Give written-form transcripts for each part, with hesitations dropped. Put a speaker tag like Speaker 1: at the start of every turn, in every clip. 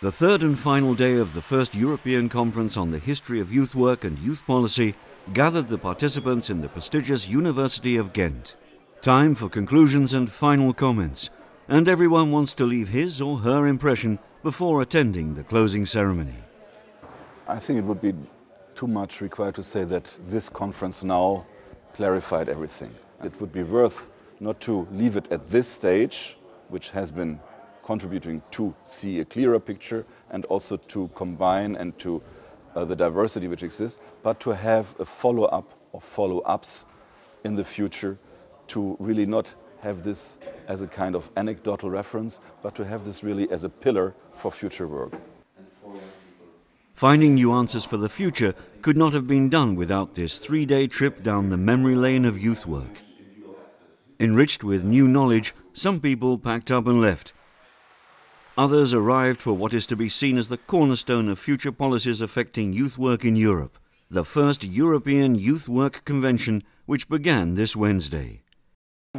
Speaker 1: The third and final day of the first European Conference on the History of Youth Work and Youth Policy gathered the participants in the prestigious University of Ghent. Time for conclusions and final comments, and everyone wants to leave his or her impression before attending the closing ceremony.
Speaker 2: I think it would be too much required to say that this conference now clarified everything. It would be worth not to leave it at this stage, which has been contributing to see a clearer picture and also to combine and to the diversity which exists, but to have a follow-up or follow-ups in the future, to really not have this as a kind of anecdotal reference, but to have this really as a pillar for future work.
Speaker 1: Finding new answers for the future could not have been done without this three-day trip down the memory lane of youth work. Enriched with new knowledge, some people packed up and left. Others arrived for what is to be seen as the cornerstone of future policies affecting youth work in Europe, the first European Youth Work Convention, which began this Wednesday.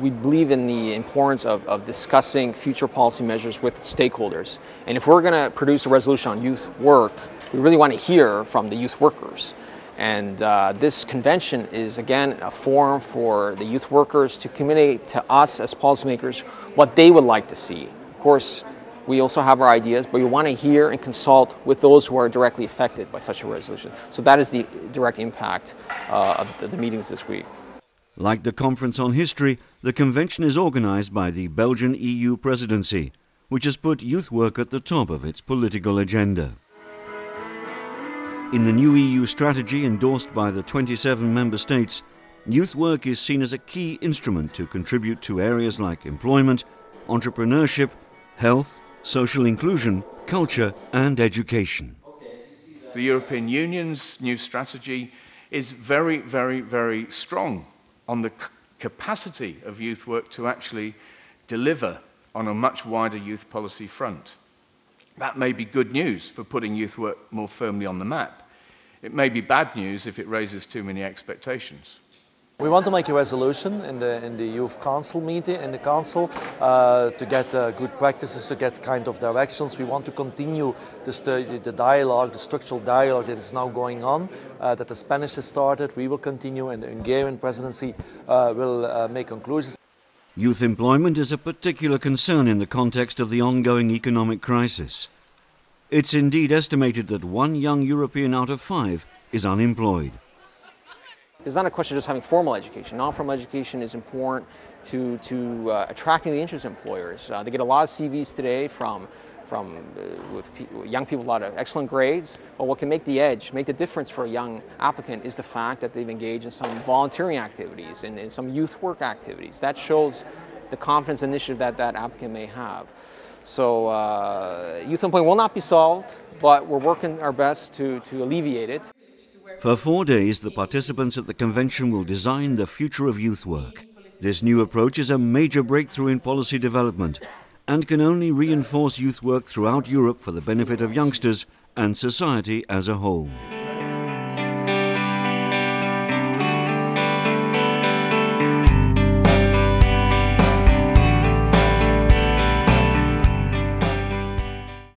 Speaker 3: We believe in the importance of discussing future policy measures with stakeholders. And if we're going to produce a resolution on youth work, we really want to hear from the youth workers. And this convention is, again, a forum for the youth workers to communicate to us as policymakers what they would like to see. Of course, we also have our ideas, but we want to hear and consult with those who are directly affected by such a resolution. So that is the direct impact of the meetings this week.
Speaker 1: Like the Conference on History, the convention is organized by the Belgian EU presidency, which has put youth work at the top of its political agenda. In the new EU strategy endorsed by the 27 member states, youth work is seen as a key instrument to contribute to areas like employment, entrepreneurship, health, social inclusion, culture and education.
Speaker 4: The European Union's new strategy is very, very, very strong on the capacity of youth work to actually deliver on a much wider youth policy front. That may be good news for putting youth work more firmly on the map. It may be bad news if it raises too many expectations.
Speaker 5: We want to make a resolution in the Youth Council meeting, in the Council, to get good practices, to get kind of directions. We want to continue the dialogue, the structural dialogue that is now going on, that the Spanish has started. We will continue, and the Hungarian presidency will make conclusions.
Speaker 1: Youth employment is a particular concern in the context of the ongoing economic crisis. It's indeed estimated that 1 young European out of 5 is unemployed.
Speaker 3: It's not a question of just having formal education. Non-formal education is important to attracting the interest of employers. They get a lot of CVs today from young people, a lot of excellent grades. But what can make the difference for a young applicant is the fact that they've engaged in some volunteering activities and in some youth work activities. That shows the confidence initiative that applicant may have. So youth employment will not be solved, but we're working our best to alleviate it.
Speaker 1: For 4 days, the participants at the convention will design the future of youth work. This new approach is a major breakthrough in policy development and can only reinforce youth work throughout Europe for the benefit of youngsters and society as a whole.